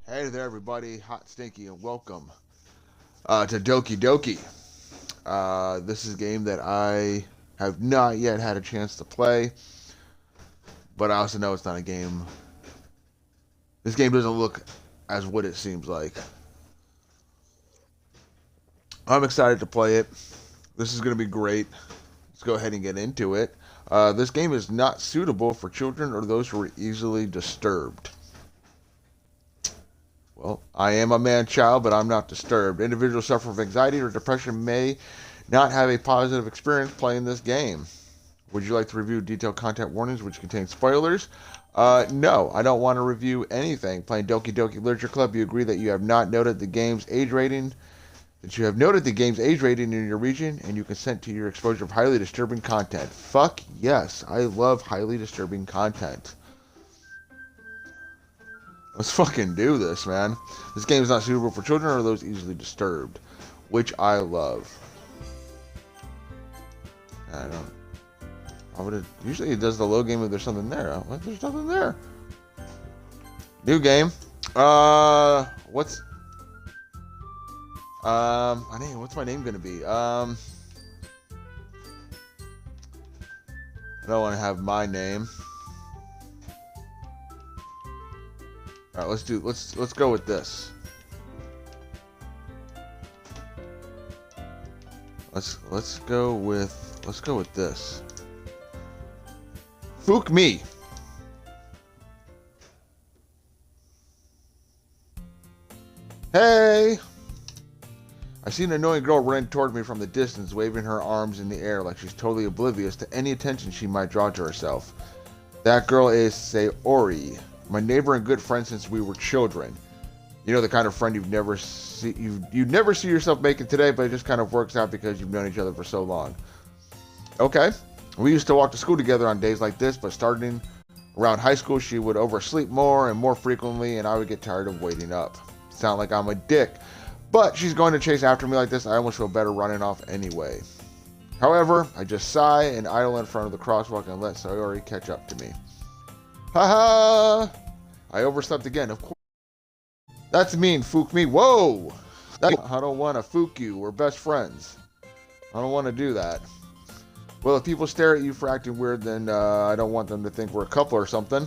Hey there, everybody. Hot, stinky, and welcome to Doki Doki. This is a game that I have not yet had a chance to play, but I also know it's not a game. This game doesn't look as what it seems like. I'm excited to play it. This is going to be great. Let's go ahead and get into it. This game is not suitable for children or those who are easily disturbed. Well, I am a man-child, but I'm not disturbed. Individuals suffering from anxiety or depression may not have a positive experience playing this game. Would you like to review detailed content warnings which contain spoilers? No, I don't want to review anything. Playing Doki Doki Literature Club, you agree that you have not noted the game's age rating, in your region, and you consent to your exposure of highly disturbing content. Fuck yes, I love highly disturbing content. Let's fucking do this, man. This game is not suitable for children or those easily disturbed, which I love. I don't. Why would it? Usually it does the low game if there's something there. What? There's nothing there. New game. What's my name? What's my name gonna be? I don't want to have my name. All right, let's go with this. Let's go with this. Fook me. Hey. I see an annoying girl run toward me from the distance, waving her arms in the air like she's totally oblivious to any attention she might draw to herself. That girl is Sayori, my neighbor and good friend since we were children. You know, the kind of friend you'd never see yourself making today, but it just kind of works out because you've known each other for so long. Okay. We used to walk to school together on days like this, but starting around high school, she would oversleep more and more frequently, and I would get tired of waiting up. Sound like I'm a dick, but she's going to chase after me like this. I almost feel better running off anyway. However, I just sigh and idle in front of the crosswalk and let Sayori catch up to me. Haha! I overslept again, of course. That's mean, fook me. Whoa! I don't want to fook you. We're best friends. I don't want to do that. Well, if people stare at you for acting weird, then I don't want them to think we're a couple or something.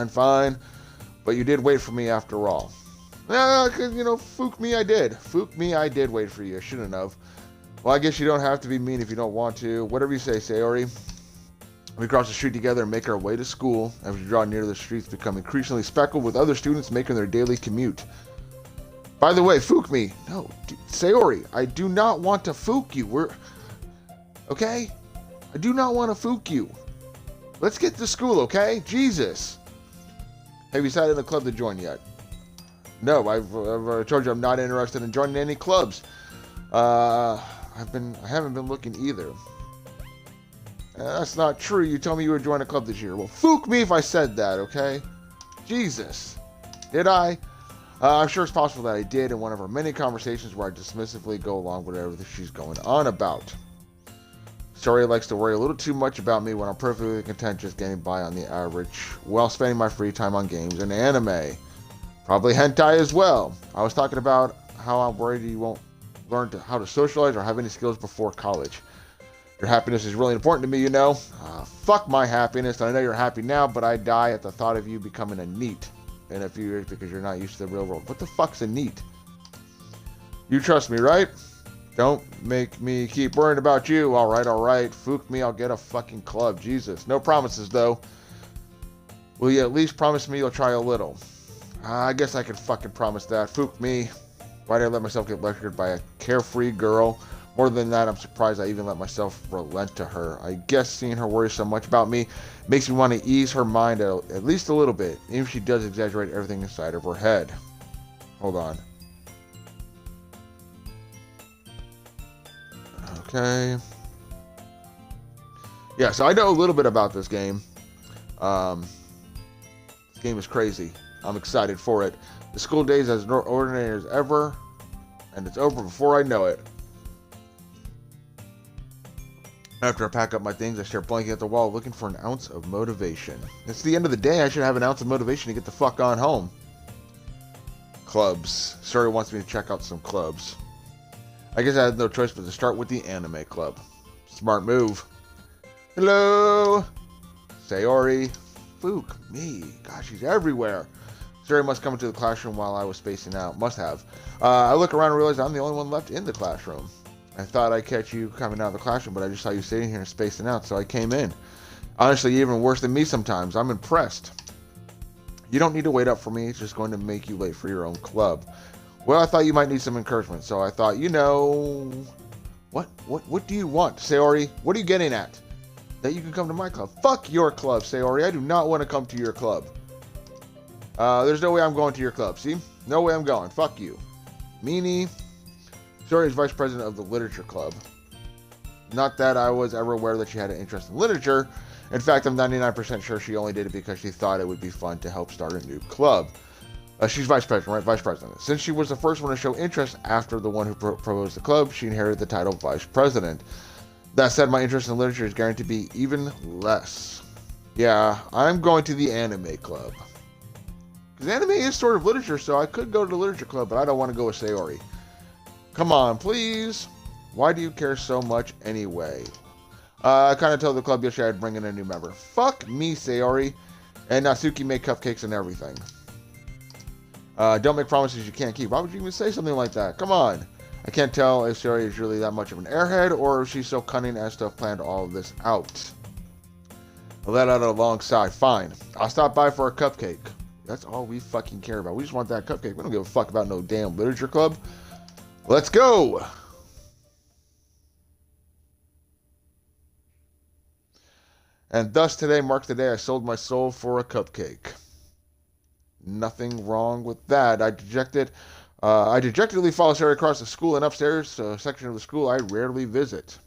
Fine. But you did wait for me after all. Yeah, because, fook me, I did. Fook me, I did wait for you. I shouldn't have. Well, I guess you don't have to be mean if you don't want to. Whatever you say, Sayori. We cross the street together and make our way to school. As we draw near, the streets become increasingly speckled with other students making their daily commute. By the way, fook me. No, Sayori, I do not want to fook you. Okay? I do not want to fook you. Let's get to school, okay? Jesus. Have you decided a club to join yet? No, I've told you I'm not interested in joining any clubs. I haven't been looking either. That's not true. You told me you would join a club this year. Well, fook me if I said that, okay? Jesus. Did I? I'm sure it's possible that I did in one of our many conversations where I dismissively go along with whatever she's going on about. Sayori likes to worry a little too much about me when I'm perfectly content just getting by on the average while spending my free time on games and anime. Probably hentai as well. I was talking about how I'm worried you won't learn how to socialize or have any skills before college. Your happiness is really important to me, you know. Fuck my happiness. I know you're happy now, but I die at the thought of you becoming a NEET in a few years because you're not used to the real world. What the fuck's a NEET? You trust me, right? Don't make me keep worrying about you. All right. Fook me, I'll get a fucking club. Jesus. No promises, though. Will you at least promise me you'll try a little? I guess I can fucking promise that. Fook me. Why did I let myself get lectured by a carefree girl? More than that, I'm surprised I even let myself relent to her. I guess seeing her worry so much about me makes me want to ease her mind at least a little bit, even if she does exaggerate everything inside of her head. Hold on. Okay. Yeah, so I know a little bit about this game. This game is crazy. I'm excited for it. The school day is as ordinary as ever, and it's over before I know it. After I pack up my things, I stare blankly at the wall, looking for an ounce of motivation. It's the end of the day. I should have an ounce of motivation to get the fuck on home. Clubs. Sayori wants me to check out some clubs. I guess I had no choice but to start with the anime club. Smart move. Hello! Sayori. Fuck me. Gosh, she's everywhere. Sayori must come into the classroom while I was spacing out. Must have. I look around and realize I'm the only one left in the classroom. I thought I'd catch you coming out of the classroom, but I just saw you sitting here and spacing out, so I came in. Honestly, even worse than me sometimes. I'm impressed. You don't need to wait up for me. It's just going to make you late for your own club. Well, I thought you might need some encouragement, so I thought, you know... What do you want, Sayori? What are you getting at? That you can come to my club. Fuck your club, Sayori. I do not want to come to your club. There's no way I'm going to your club, see? No way I'm going. Fuck you. Meanie. Sayori is vice president of the literature club. Not that I was ever aware that she had an interest in literature. In fact, I'm 99% sure she only did it because she thought it would be fun to help start a new club. She's vice president, right? Vice president. Since she was the first one to show interest after the one who proposed the club, she inherited the title vice president. That said, my interest in literature is guaranteed to be even less. Yeah, I'm going to the anime club. Because anime is sort of literature, so I could go to the literature club, but I don't want to go with Sayori. Come on, please. Why do you care so much anyway? I kind of told the club yesterday I'd bring in a new member. Fuck me, Sayori. And Natsuki made cupcakes and everything. Don't make promises you can't keep. Why would you even say something like that? Come on. I can't tell if Sayori is really that much of an airhead or if she's so cunning as to have planned all of this out. I let out a long sigh. Fine. I'll stop by for a cupcake. That's all we fucking care about. We just want that cupcake. We don't give a fuck about no damn literature club. Let's go! And thus today marks the day I sold my soul for a cupcake. Nothing wrong with that. I dejectedly follow Sayori across the school and upstairs to a section of the school I rarely visit.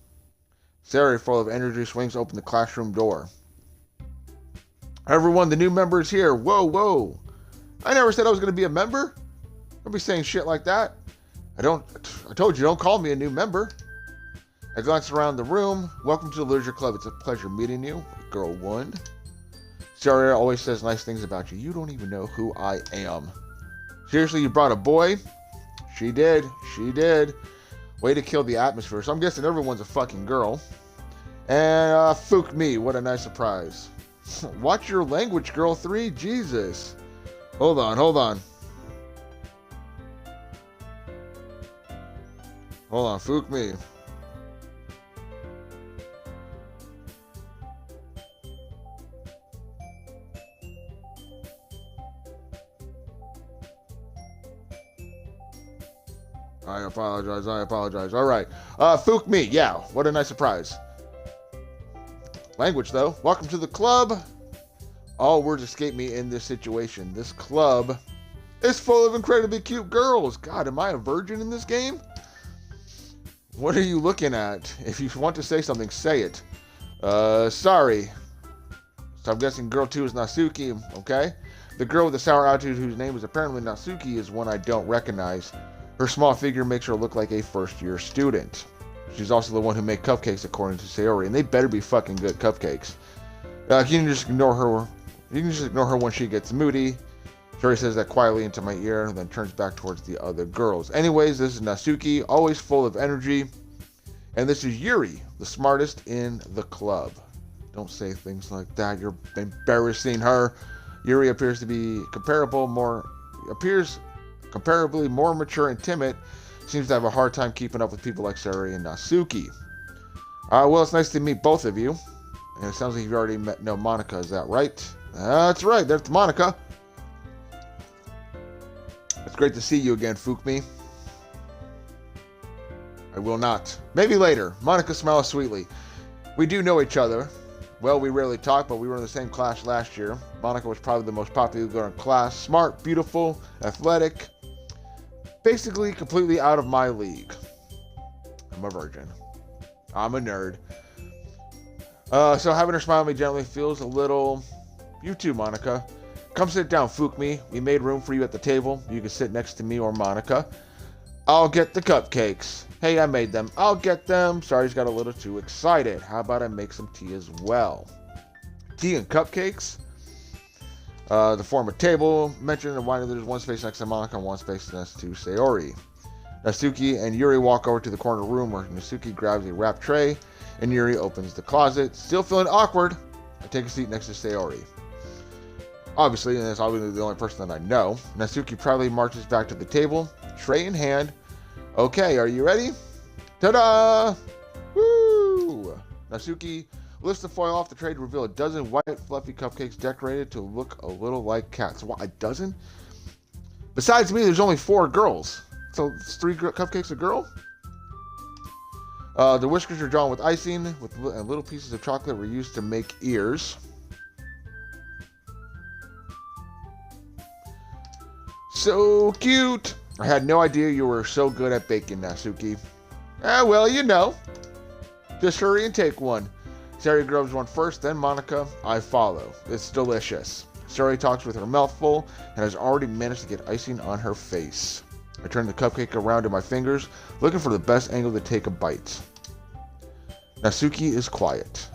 Sayori, full of energy, swings open the classroom door. Everyone, the new member is here. Whoa, whoa. I never said I was going to be a member. Don't be saying shit like that. I told you, don't call me a new member. I glance around the room. Welcome to the Literature Club. It's a pleasure meeting you. Girl 1. Sayori always says nice things about you. You don't even know who I am. Seriously, you brought a boy? She did. She did. Way to kill the atmosphere. So I'm guessing everyone's a fucking girl. And, fuck me. What a nice surprise. Watch your language, Girl 3. Jesus. Hold on, hold on. Hold on, fuck me. I apologize. All right. Fook me. Yeah, what a nice surprise. Language, though. Welcome to the club. All words escape me in this situation. This club is full of incredibly cute girls. God, am I a virgin in this game? What are you looking at? If you want to say something, say it. Sorry. So I'm guessing girl 2 is Natsuki, okay? The girl with the sour attitude whose name is apparently Natsuki is one I don't recognize. Her small figure makes her look like a first-year student. She's also the one who made cupcakes, according to Sayori, and they better be fucking good cupcakes. You can just ignore her. You can just ignore her when she gets moody. Sayori says that quietly into my ear, and then turns back towards the other girls. Anyways, this is Natsuki, always full of energy, and this is Yuri, the smartest in the club. Don't say things like that. You're embarrassing her. Yuri appears to be comparably more mature and timid, seems to have a hard time keeping up with people like Sayori and Natsuki. Well, it's nice to meet both of you. And it sounds like you've already met Monika, is that right? That's right, there's Monika. It's great to see you again, Fukmi. I will not. Maybe later. Monika smiles sweetly. We do know each other. Well, we rarely talk, but we were in the same class last year. Monika was probably the most popular girl in class. Smart, beautiful, athletic. Basically, completely out of my league. I'm a virgin. I'm a nerd. So having her smile at me gently feels a little... You too, Monika. Come sit down, Fukmi. We made room for you at the table. You can sit next to me or Monika. I'll get the cupcakes. Hey, I made them. I'll get them. Sorry, got a little too excited. How about I make some tea as well? Tea and cupcakes? The form of table mentioned, and why there's one space next to Monika and one space next to Sayori. Natsuki and Yuri walk over to the corner room where Natsuki grabs a wrapped tray and Yuri opens the closet. Still feeling awkward, I take a seat next to Sayori. Obviously, and it's obviously the only person that I know, Natsuki proudly marches back to the table, tray in hand. Okay, are you ready? Ta-da! Woo! Natsuki lifts the foil off the tray to reveal a dozen white, fluffy cupcakes decorated to look a little like cats. What, a dozen? Besides me, there's only 4 girls. So it's 3 cupcakes a girl? The whiskers are drawn with icing, and little pieces of chocolate were used to make ears. So cute! I had no idea you were so good at baking, Natsuki. Well, you know. Just hurry and take one. Sayori grabs one first, then Monika. I follow. It's delicious. Sayori talks with her mouth full and has already managed to get icing on her face. I turn the cupcake around in my fingers, looking for the best angle to take a bite. Natsuki is quiet.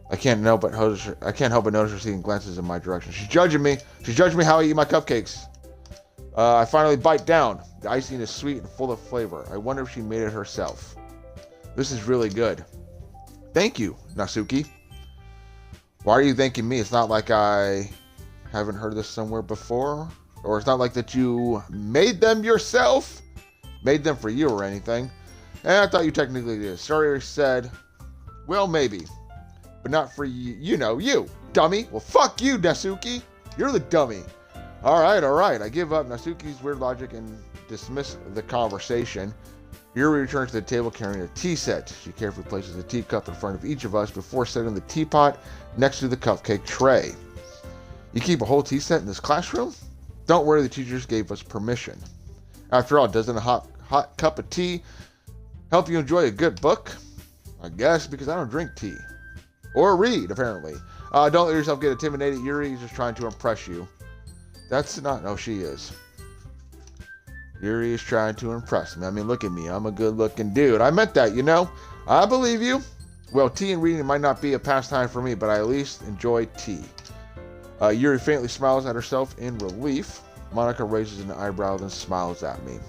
I can't help but notice her seeing glances in my direction. She's judging me. She's judging me how I eat my cupcakes. I finally bite down. The icing is sweet and full of flavor. I wonder if she made it herself. This is really good. Thank you, Natsuki. Why are you thanking me? It's not like I haven't heard this somewhere before. Or it's not like that you made them yourself. Made them for you or anything. And I thought you technically did. Sayori said, well, maybe. But not for you. You know, you, dummy. Well, fuck you, Natsuki. You're the dummy. All right. I give up Natsuki's weird logic and dismiss the conversation. Yuri returns to the table carrying a tea set. She carefully places a teacup in front of each of us before setting the teapot next to the cupcake tray. You keep a whole tea set in this classroom? Don't worry, the teachers gave us permission. After all, doesn't a hot cup of tea help you enjoy a good book? I guess, because I don't drink tea. Or read, apparently. Don't let yourself get intimidated. Yuri is just trying to impress you. That's not... No, she is. Yuri is trying to impress me. I mean, look at me. I'm a good-looking dude. I meant that, you know? I believe you. Well, tea and reading might not be a pastime for me, but I at least enjoy tea. Yuri faintly smiles at herself in relief. Monika raises an eyebrow, then smiles at me.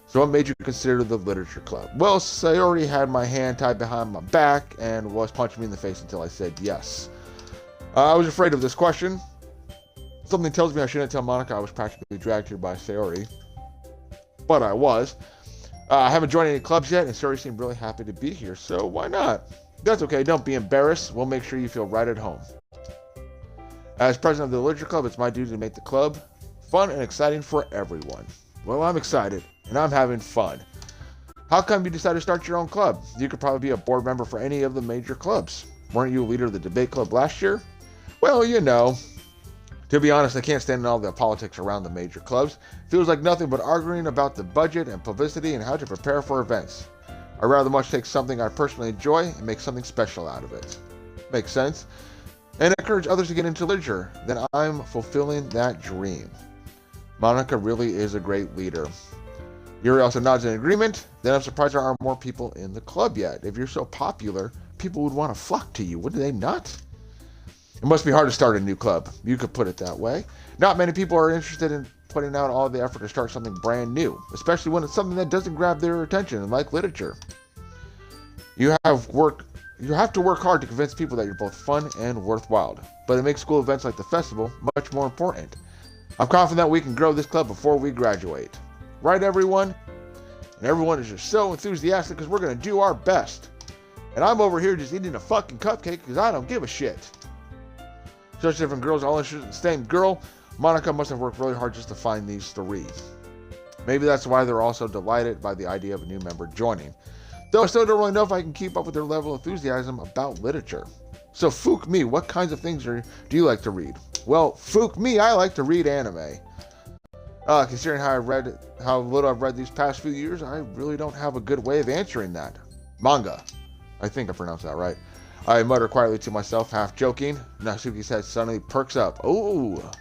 So what made you consider the literature club? Well, Sayori had my hand tied behind my back and was punching me in the face until I said yes. I was afraid of this question. Something tells me I shouldn't tell Monika I was practically dragged here by Sayori. But I was. I haven't joined any clubs yet, and Sayori seemed really happy to be here, so why not? That's okay, don't be embarrassed. We'll make sure you feel right at home. As president of the literature club, it's my duty to make the club fun and exciting for everyone. Well, I'm excited, and I'm having fun. How come you decided to start your own club? You could probably be a board member for any of the major clubs. Weren't you a leader of the debate club last year? Well, you know. To be honest, I can't stand all the politics around the major clubs. It feels like nothing but arguing about the budget and publicity and how to prepare for events. I'd rather much take something I personally enjoy and make something special out of it. Makes sense? And encourage others to get into literature. Then I'm fulfilling that dream. Monika really is a great leader. Yuri also nods in agreement. Then I'm surprised there aren't more people in the club yet. If you're so popular, people would want to flock to you, wouldn't they not? It must be hard to start a new club. You could put it that way. Not many people are interested in putting out all the effort to start something brand new, especially when it's something that doesn't grab their attention, like literature. You have to work hard to convince people that you're both fun and worthwhile, but it makes school events like the festival much more important. I'm confident we can grow this club before we graduate. Right, everyone? And everyone is just so enthusiastic because we're going to do our best. And I'm over here just eating a fucking cupcake because I don't give a shit. Such different girls all interested in the same girl. Monika must have worked really hard just to find these 3. Maybe that's why they're also delighted by the idea of a new member joining. Though I still don't really know if I can keep up with their level of enthusiasm about literature. So fook me, what kinds of things do you like to read? Well, fook me, I like to read anime. Considering how little I've read these past few years, I really don't have a good way of answering that. Manga. I think I pronounced that right. I mutter quietly to myself, half joking. Natsuki's head suddenly perks up. Oh,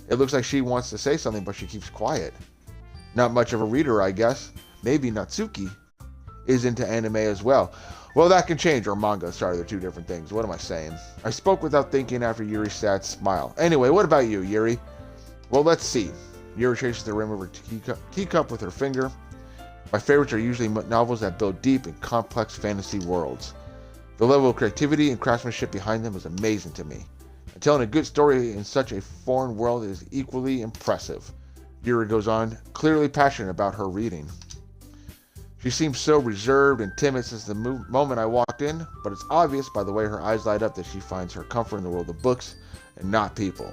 it looks like she wants to say something, but she keeps quiet. Not much of a reader, I guess. Maybe Natsuki is into anime as well. Well, that can change, or manga. Sorry, they're two different things. What am I saying? I spoke without thinking after Yuri's sad smile. Anyway, what about you, Yuri? Well, let's see. Yuri traces the rim of her teacup with her finger. My favorites are usually novels that build deep and complex fantasy worlds. The level of creativity and craftsmanship behind them is amazing to me. And telling a good story in such a foreign world is equally impressive. Yuri goes on, clearly passionate about her reading. She seems so reserved and timid since the moment I walked in, but it's obvious by the way her eyes light up that she finds her comfort in the world of books and not people.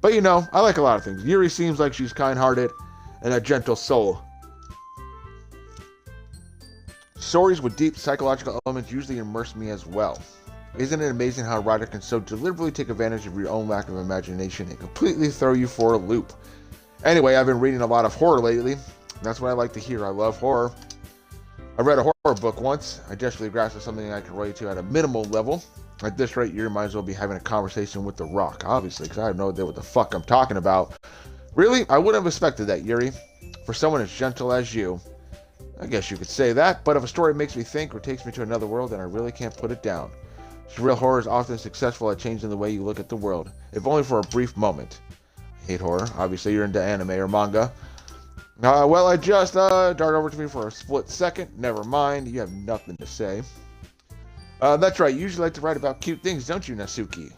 But you know, I like a lot of things. Yuri seems like she's kind-hearted and a gentle soul. Stories with deep psychological elements usually immerse me as well. Isn't it amazing how a writer can so deliberately take advantage of your own lack of imagination and completely throw you for a loop? Anyway, I've been reading a lot of horror lately. That's what I like to hear. I love horror. I read a horror book once. I desperately grasped something I can relate to at a minimal level. At this rate, you might as well be having a conversation with The Rock, obviously, because I have no idea what the fuck I'm talking about. Really? I wouldn't have expected that, Yuri. For someone as gentle as you. I guess you could say that, but if a story makes me think or takes me to another world, then I really can't put it down. Surreal horror is often successful at changing the way you look at the world, if only for a brief moment. I hate horror. Obviously, you're into anime or manga. Well, I just dart over to me for a split second. Never mind, you have nothing to say. That's right, you usually like to write about cute things, don't you, Natsuki?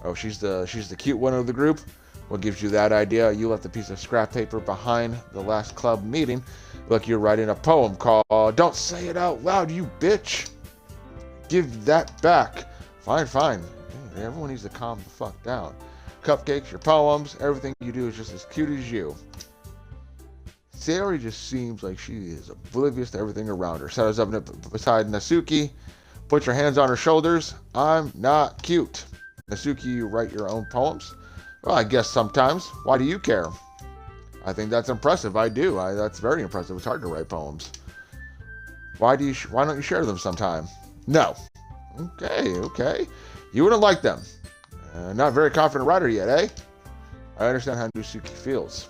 Oh, she's the cute one of the group? What gives you that idea? You left a piece of scrap paper behind the last club meeting. Look, you're writing a poem called Don't Say It Out Loud, You Bitch! Give that back. Fine. Hey, everyone needs to calm the fuck down. Cupcakes, your poems, everything you do is just as cute as you. Sayori just seems like she is oblivious to everything around her. Settles up beside Natsuki, puts her hands on her shoulders. I'm not cute. Natsuki, you write your own poems? Well, I guess sometimes. Why do you care? I think that's impressive. I do. That's very impressive. It's hard to write poems. Why don't you share them sometime? No. Okay. You wouldn't like them. Not a very confident writer yet, eh? I understand how Natsuki feels.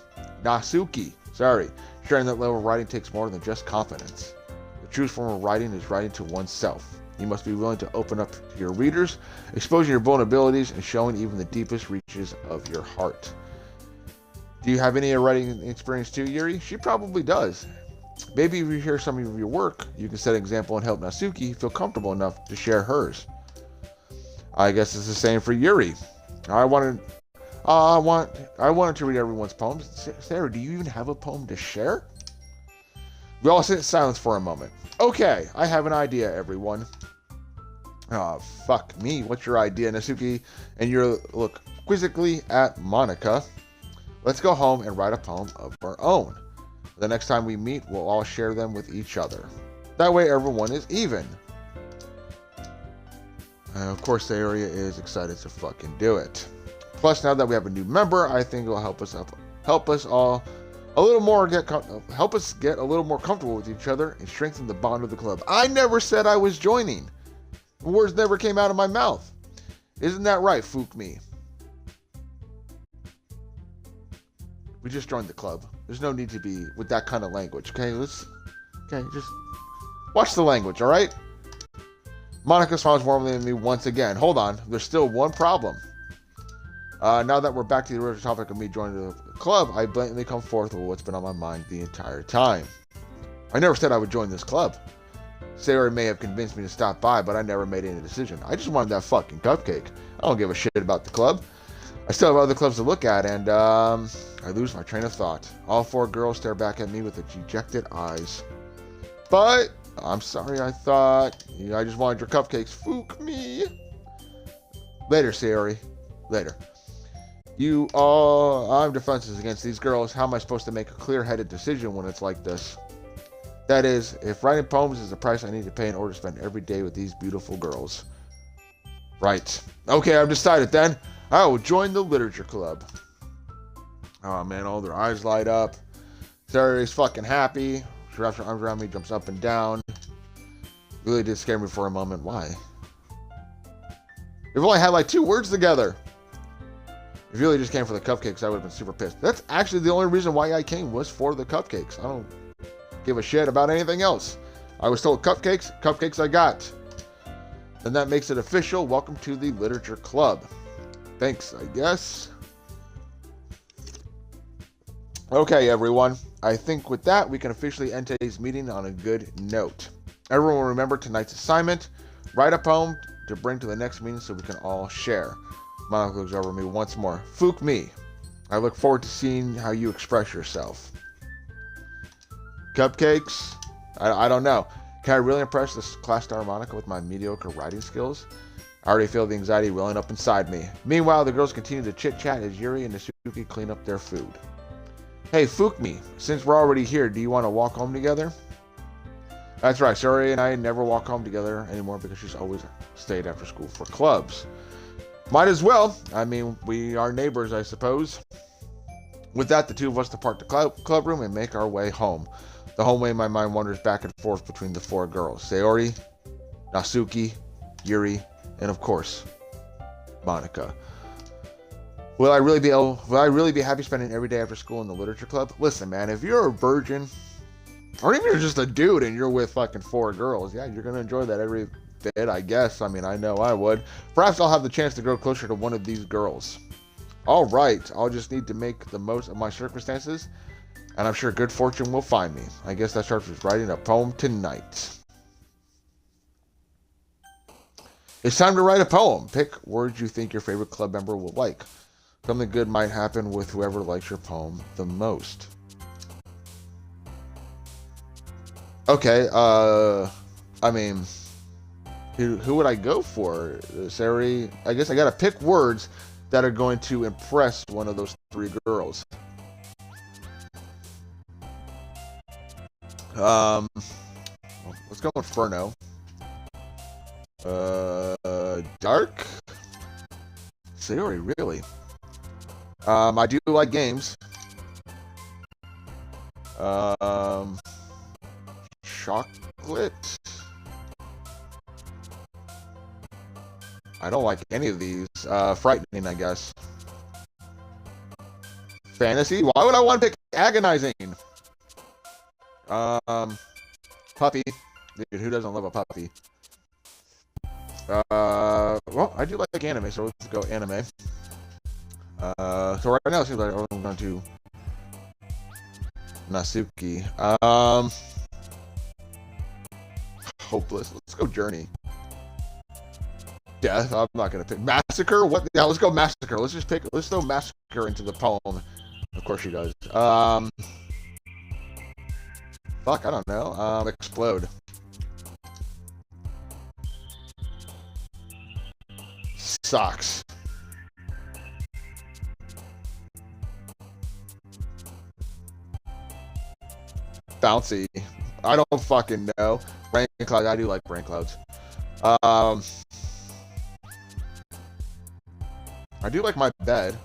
Sorry. Sharing that level of writing takes more than just confidence. The truest form of writing is writing to oneself. You must be willing to open up to your readers, exposing your vulnerabilities and showing even the deepest reaches of your heart. Do you have any writing experience too, Yuri? She probably does. Maybe if you hear some of your work, you can set an example and help Natsuki feel comfortable enough to share hers. I guess it's the same for Yuri. I wanted to read everyone's poems. Sarah, do you even have a poem to share? We all sit in silence for a moment. Okay, I have an idea, everyone. Oh, fuck me. What's your idea, Natsuki? And you look quizzically at Monika. Let's go home and write a poem of our own. The next time we meet, we'll all share them with each other. That way everyone is even. Of course, Sayori is excited to fucking do it. Plus, now that we have a new member, I think it will help us all a little more help us get a little more comfortable with each other and strengthen the bond of the club. I never said I was joining. The words never came out of my mouth. Isn't that right, Fukmi? We just joined the club. There's no need to be with that kind of language. Okay, just watch the language, all right? Monika smiles warmly at me once again. Hold on, there's still one problem. Now that we're back to the original topic of me joining the club, I blatantly come forth with what's been on my mind the entire time. I never said I would join this club. Sayori may have convinced me to stop by, but I never made any decision. I just wanted that fucking cupcake. I don't give a shit about the club. I still have other clubs to look at, and I lose my train of thought. All four girls stare back at me with dejected eyes. But I'm sorry, I just wanted your cupcakes. Fook me. Later, Sayori. Later. I'm defenseless against these girls. How am I supposed to make a clear-headed decision when it's like this? That is, if writing poems is the price I need to pay in order to spend every day with these beautiful girls. Right. Okay, I've decided then. I will join the literature club. Oh man, all their eyes light up. Sayori's fucking happy. She wraps her arms around me, jumps up and down. Really did scare me for a moment. Why? We've only had like 2 words together. If you really just came for the cupcakes, I would have been super pissed. That's actually the only reason why I came was for the cupcakes. I don't give a shit about anything else. I was told cupcakes. Cupcakes I got. And that makes it official. Welcome to the Literature Club. Thanks, I guess. Okay, everyone. I think with that, we can officially end today's meeting on a good note. Everyone remember tonight's assignment. Write a poem to bring to the next meeting so we can all share. Monika looks over me once more. Fook me. I look forward to seeing how you express yourself. Cupcakes? I don't know. Can I really impress this class star Monika with my mediocre writing skills? I already feel the anxiety welling up inside me. Meanwhile, the girls continue to chit-chat as Yuri and Natsuki clean up their food. Hey, Fook me. Since we're already here, do you want to walk home together? That's right. Sayori and I never walk home together anymore because she's always stayed after school for clubs. Might as well. I mean, we are neighbors, I suppose. With that, the two of us depart the club room and make our way home. The home way, my mind wanders back and forth between the four girls. Sayori, Natsuki, Yuri, and of course, Monika. Will I really be happy spending every day after school in the literature club? Listen, man, if you're a virgin, or even you're just a dude and you're with fucking four girls, yeah, you're gonna enjoy that every bit, I guess. I mean, I know I would. Perhaps I'll have the chance to grow closer to one of these girls. All right, I'll just need to make the most of my circumstances, and I'm sure good fortune will find me. I guess that starts with writing a poem tonight. It's time to write a poem. Pick words you think your favorite club member will like. Something good might happen with whoever likes your poem the most. Okay, I mean, who would I go for? Sayori? I guess I gotta pick words that are going to impress one of those three girls. Let's go with Inferno. Dark? Sayori, really? I do like games. Chocolate? I don't like any of these. Frightening, I guess. Fantasy? Why would I want to pick agonizing? Puppy. Dude, who doesn't love a puppy? Well, I do like anime, so let's go anime. So right now it seems like I'm going to Natsuki. Hopeless. Let's go Journey. Death. I'm not gonna pick Massacre. What? Yeah, let's go Massacre. Let's throw Massacre into the poem. Of course she does. Fuck, I don't know. Explode. Socks. Bouncy. I don't fucking know. Rain clouds. I do like rain clouds. I do like my bed.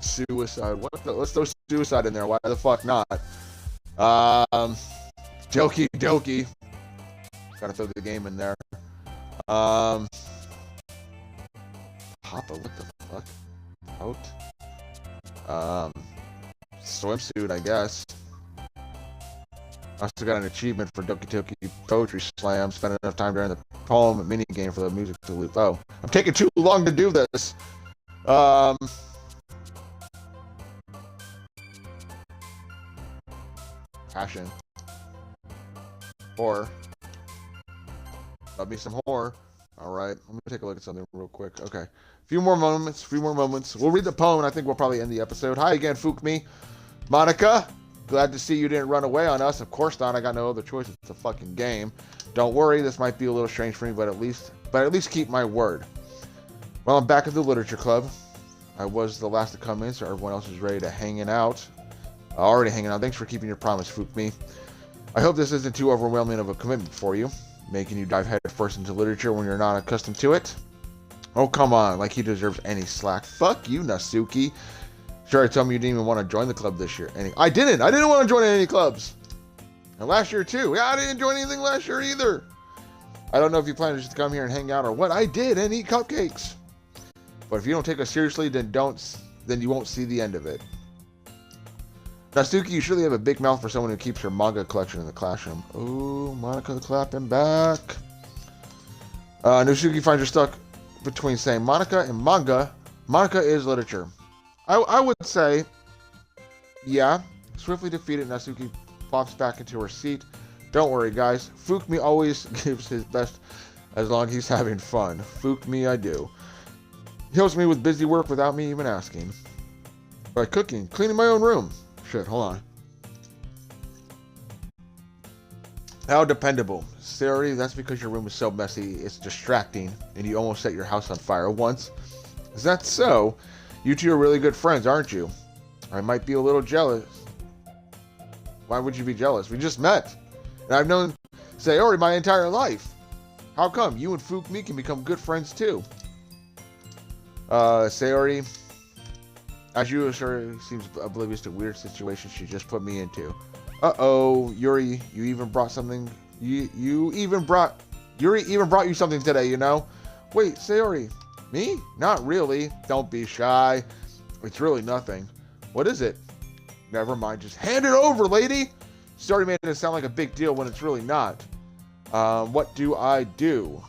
Suicide. Let's throw suicide in there. Why the fuck not? Doki Doki. Gotta throw the game in there. Papa, what the fuck? Out. Swimsuit, I guess. I also got an achievement for Doki Doki Poetry Slam. Spent enough time during the poem mini game for the music to loop. Oh, I'm taking too long to do this. Passion. Horror. Love me some horror. Alright, let me take a look at something real quick. Okay. A few more moments. We'll read the poem and I think we'll probably end the episode. Hi again, Fook me. Monika, glad to see you didn't run away on us. Of course not. I got no other choice. It's a fucking game. Don't worry, this might be a little strange for me, but at least keep my word. Well, I'm back at the Literature Club. I was the last to come in, so everyone else is ready to hanging out. Already hanging out. Thanks for keeping your promise, Fook me. I hope this isn't too overwhelming of a commitment for you, making you dive headfirst into literature when you're not accustomed to it. Oh, come on, like he deserves any slack. Fuck you, Natsuki. Sure, tell me you didn't even want to join the club this year. I didn't want to join any clubs. And last year, too. Yeah, I didn't join anything last year either. I don't know if you plan to just come here and hang out or what. I did, and eat cupcakes. But if you don't take us seriously, then you won't see the end of it. Natsuki, you surely have a big mouth for someone who keeps her manga collection in the classroom. Oh, Monika clapping back. Natsuki finds her stuck between saying Monika and manga. Monika is literature. I would say, yeah. Swiftly defeated, Natsuki plops back into her seat. Don't worry, guys. Fukumi always gives his best as long as he's having fun. Fukumi, I do. He helps me with busy work without me even asking. By cooking, cleaning my own room. Shit, hold on. How dependable. Sayori, that's because your room is so messy, it's distracting, and you almost set your house on fire once. Is that so? You two are really good friends, aren't you? I might be a little jealous. Why would you be jealous? We just met. And I've known Sayori my entire life. How come? You and Fukumi can become good friends too. Sayori, as you sure seems oblivious to weird situations she just put me into. Uh-oh, Yuri, you even brought something. Yuri even brought you something today, you know? Wait, Sayori, me? Not really. Don't be shy. It's really nothing. What is it? Never mind, just hand it over, lady. Sayori made it sound like a big deal when it's really not. What do I do?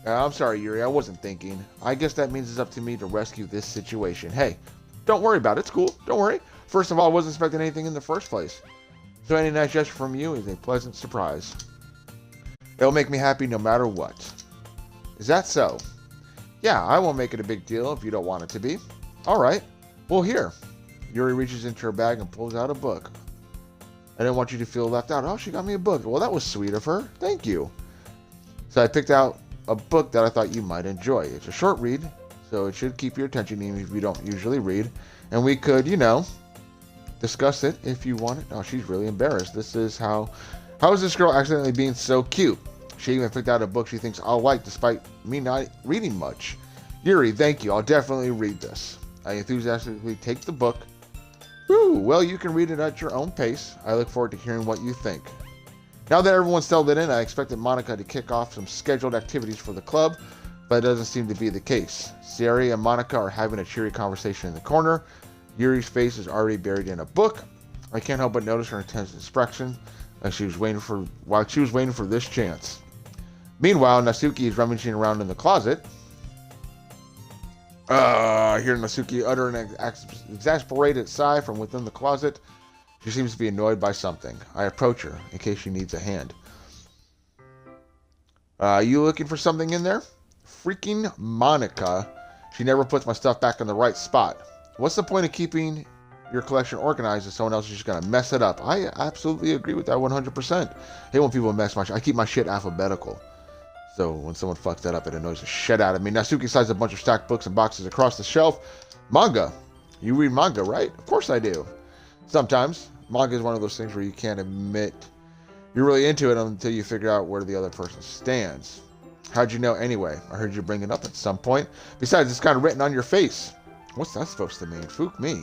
I'm sorry, Yuri, I wasn't thinking. I guess that means it's up to me to rescue this situation. Hey, don't worry about it. It's cool. Don't worry. First of all, I wasn't expecting anything in the first place. So any nice gesture from you is a pleasant surprise. It'll make me happy no matter what. Is that so? Yeah, I won't make it a big deal if you don't want it to be. All right. Well, here. Yuri reaches into her bag and pulls out a book. I didn't want you to feel left out. Oh, she got me a book. Well, that was sweet of her. Thank you. So I picked out a book that I thought you might enjoy. It's a short read, so it should keep your attention even if you don't usually read. And we could, discuss it if you want it. Oh, she's really embarrassed. This is how is this girl accidentally being so cute? She even picked out a book she thinks I'll like despite me not reading much. Yuri, thank you. I'll definitely read this. I enthusiastically take the book. Woo, well, you can read it at your own pace. I look forward to hearing what you think. Now that everyone's settled in, I expected Monika to kick off some scheduled activities for the club, but it doesn't seem to be the case. Sayori and Monika are having a cheery conversation in the corner. Yuri's face is already buried in a book. I can't help but notice her intense expression while she was waiting for this chance. Meanwhile, Natsuki is rummaging around in the closet. I hear Natsuki utter an exasperated sigh from within the closet. She seems to be annoyed by something. I approach her in case she needs a hand. You looking for something in there? Freaking Monika. She never puts my stuff back in the right spot. What's the point of keeping your collection organized if someone else is just going to mess it up? I absolutely agree with that 100%. I hate when people mess my shit. I keep my shit alphabetical. So when someone fucks that up, it annoys the shit out of me. Natsuki slides a bunch of stacked books and boxes across the shelf. Manga. You read manga, right? Of course I do. Sometimes. Manga is one of those things where you can't admit you're really into it until you figure out where the other person stands. How'd you know anyway? I heard you bring it up at some point. Besides, it's kind of written on your face. What's that supposed to mean? Fook me.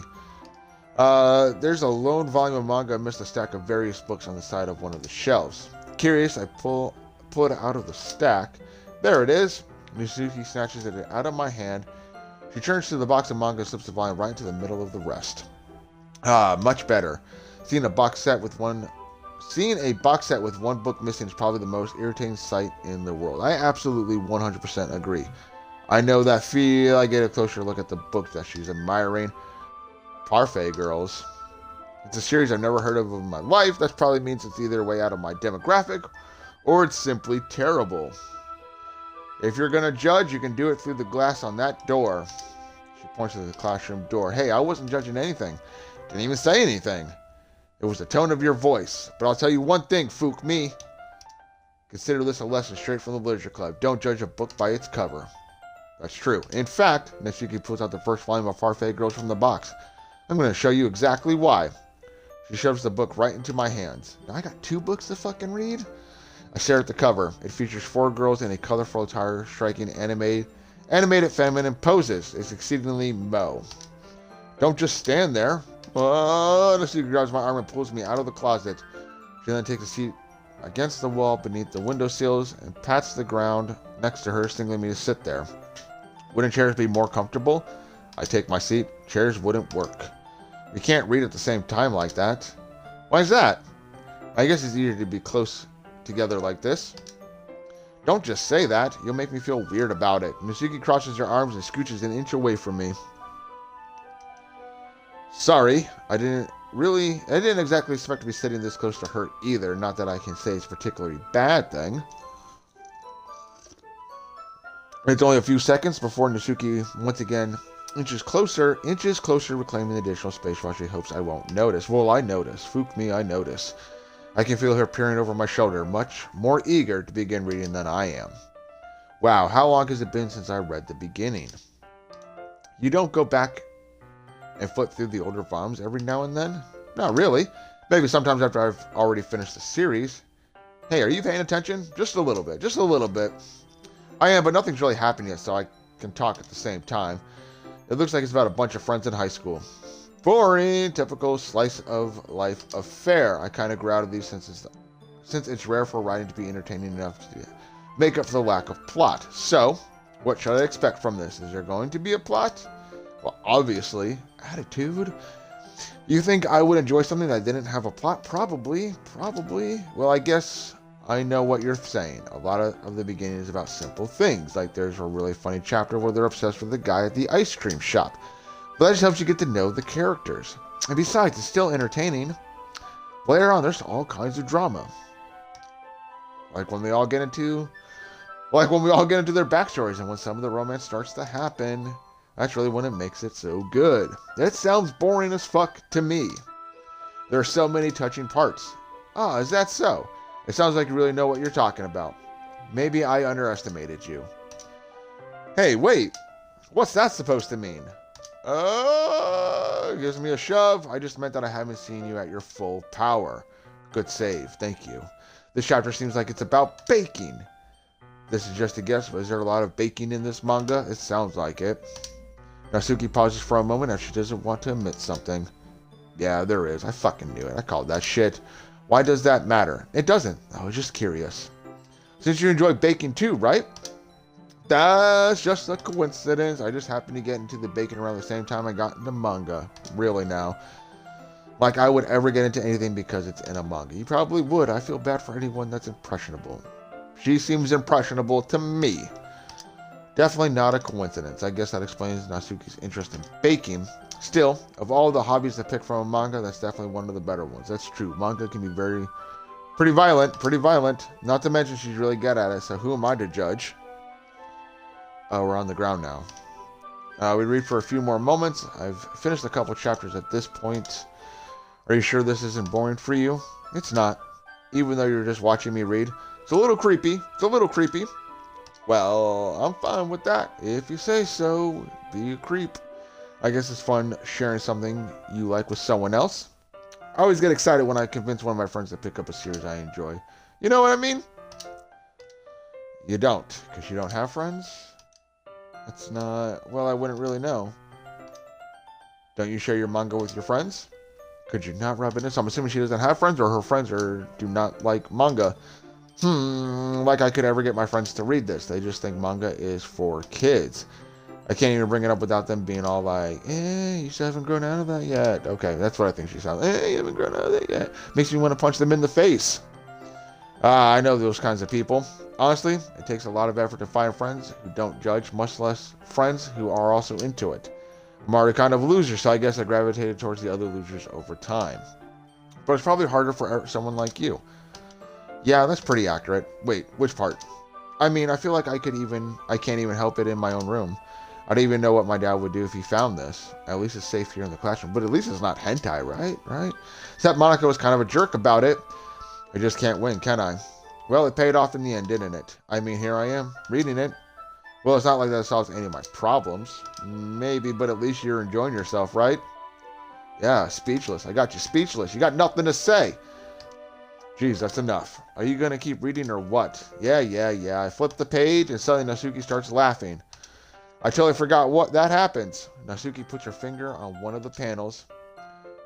There's a lone volume of manga amidst a stack of various books on the side of one of the shelves. Curious, I pull it out of the stack. There it is. Natsuki snatches it out of my hand. She turns to the box of manga and slips the volume right into the middle of the rest. Much better. Seeing a box set with one book missing is probably the most irritating sight in the world. I absolutely 100% agree. I know that feel. I get a closer look at the book that she's admiring. Parfait Girls. It's a series I've never heard of in my life. That probably means it's either way out of my demographic or it's simply terrible. If you're going to judge, you can do it through the glass on that door. She points to the classroom door. Hey, I wasn't judging anything. Didn't even say anything. It was the tone of your voice. But I'll tell you one thing, Fook me. Consider this a lesson straight from the Literature Club. Don't judge a book by its cover. That's true. In fact, Natsuki pulls out the first volume of Parfait Girls from the box. I'm going to show you exactly why. She shoves the book right into my hands. Now I got 2 books to fucking read? I stare at the cover. It features 4 girls in a colorful attire, striking animated feminine poses. It's exceedingly Mo. Don't just stand there. Natsuki grabs my arm and pulls me out of the closet. She then takes a seat against the wall beneath the windowsills and pats the ground next to her, signaling me to sit there. Wouldn't chairs be more comfortable? I take my seat. Chairs wouldn't work. You can't read at the same time like that. Why is that? I guess it's easier to be close together like this. Don't just say that. You'll make me feel weird about it. Natsuki crosses her arms and scooches an inch away from me. Sorry, I didn't exactly expect to be sitting this close to her either. Not that I can say it's a particularly bad thing. It's only a few seconds before Natsuki once again inches closer, reclaiming additional space while she hopes I won't notice. Well, I notice. Fook me, I notice. I can feel her peering over my shoulder, much more eager to begin reading than I am. Wow, how long has it been since I read the beginning? You don't go back and flip through the older volumes every now and then? Not really. Maybe sometimes after I've already finished the series. Hey, are you paying attention? Just a little bit. Just a little bit. I am, but nothing's really happened yet, so I can talk at the same time. It looks like it's about a bunch of friends in high school. Boring, typical slice of life affair. I kind of grew out of these since it's rare for writing to be entertaining enough to make up for the lack of plot. So, what should I expect from this? Is there going to be a plot? Well, obviously. Attitude? You think I would enjoy something that didn't have a plot? Probably. Well, I guess I know what you're saying. A lot of the beginning is about simple things. Like there's a really funny chapter where they're obsessed with the guy at the ice cream shop. But that just helps you get to know the characters. And besides, it's still entertaining. Later on, there's all kinds of drama. Like when we all get into their backstories and when some of the romance starts to happen. That's really when it makes it so good. That sounds boring as fuck to me. There are so many touching parts. Ah, is that so? It sounds like you really know what you're talking about. Maybe I underestimated you. Hey, wait. What's that supposed to mean? Gives me a shove. I just meant that I haven't seen you at your full power. Good save. Thank you. This chapter seems like it's about baking. This is just a guess, but is there a lot of baking in this manga? It sounds like it. Natsuki pauses for a moment as she doesn't want to admit something. Yeah, there is. I fucking knew it. I called that shit. Why does that matter? It doesn't. I was just curious. Since you enjoy baking too, right? That's just a coincidence. I just happened to get into the baking around the same time I got into manga. Really now. Like I would ever get into anything because it's in a manga. You probably would. I feel bad for anyone that's impressionable. She seems impressionable to me. Definitely not a coincidence. I guess that explains Natsuki's interest in baking. Still, of all the hobbies to pick from a manga, that's definitely one of the better ones. That's true. Manga can be pretty violent. Not to mention she's really good at it, so who am I to judge? We're on the ground now. We read for a few more moments. I've finished a couple chapters at this point. Are you sure this isn't boring for you? It's not. Even though you're just watching me read. It's a little creepy. Well, I'm fine with that. If you say so, be a creep. I guess it's fun sharing something you like with someone else. I always get excited when I convince one of my friends to pick up a series I enjoy. You know what I mean? You don't, because you don't have friends? That's not... Well, I wouldn't really know. Don't you share your manga with your friends? Could you not rub it in? So I'm assuming she doesn't have friends, or her friends do not like manga. Like I could ever get my friends to read this. They just think manga is for kids. I can't even bring it up without them being all like, you still haven't grown out of that yet. Okay, that's what I think she sounds. You haven't grown out of that yet. Makes me want to punch them in the face. I know those kinds of people. Honestly, it takes a lot of effort to find friends who don't judge, much less friends who are also into it. I'm already kind of a loser, so I guess I gravitated towards the other losers over time. But it's probably harder for someone like you. Yeah, that's pretty accurate. Wait, which part? I mean, I feel like I can't even help it in my own room. I don't even know what my dad would do if he found this. At least it's safe here in the classroom. But at least it's not hentai, right? Except Monika was kind of a jerk about it. I just can't win, can I? Well, it paid off in the end, didn't it? I mean, here I am, reading it. Well, it's not like that solves any of my problems. Maybe, but at least you're enjoying yourself, right? Yeah, speechless. I got you speechless. You got nothing to say. Jeez, that's enough. Are you going to keep reading or what? Yeah. I flip the page and suddenly Natsuki starts laughing. I totally forgot what that happens. Natsuki puts her finger on one of the panels.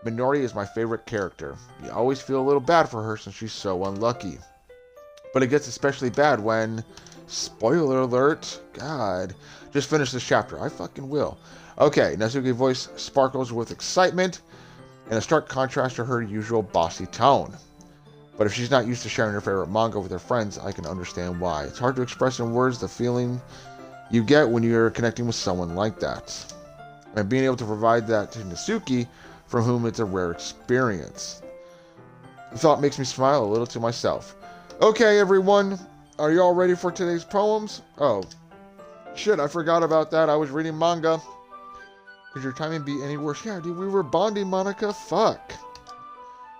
Minori is my favorite character. You always feel a little bad for her since she's so unlucky. But it gets especially bad when... Spoiler alert. God. Just finish this chapter. I fucking will. Okay, Natsuki's voice sparkles with excitement. in a stark contrast to her usual bossy tone. But if she's not used to sharing her favorite manga with her friends, I can understand why. It's hard to express in words the feeling you get when you're connecting with someone like that. And being able to provide that to Natsuki, from whom it's a rare experience. The thought makes me smile a little to myself. Okay, everyone, are you all ready for today's poems? Oh, shit, I forgot about that. I was reading manga. Could your timing be any worse? Yeah, dude, we were bonding, Monika. Fuck.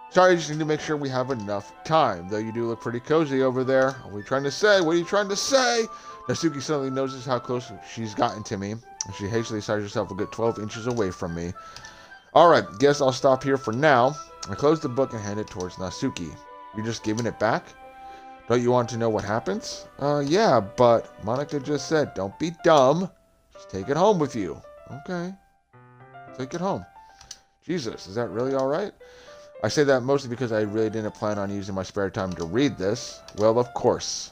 Sorry, I just need to make sure we have enough time. Though you do look pretty cozy over there. What are you trying to say? What are you trying to say? Natsuki suddenly notices how close she's gotten to me. And she hastily sizes herself a good 12 inches away from me. Alright, guess I'll stop here for now. I close the book and hand it towards Natsuki. You're just giving it back? Don't you want to know what happens? Yeah, but Monika just said, don't be dumb. Just take it home with you. Okay. Take it home. Jesus, is that really alright? I say that mostly because I really didn't plan on using my spare time to read this. Well, of course.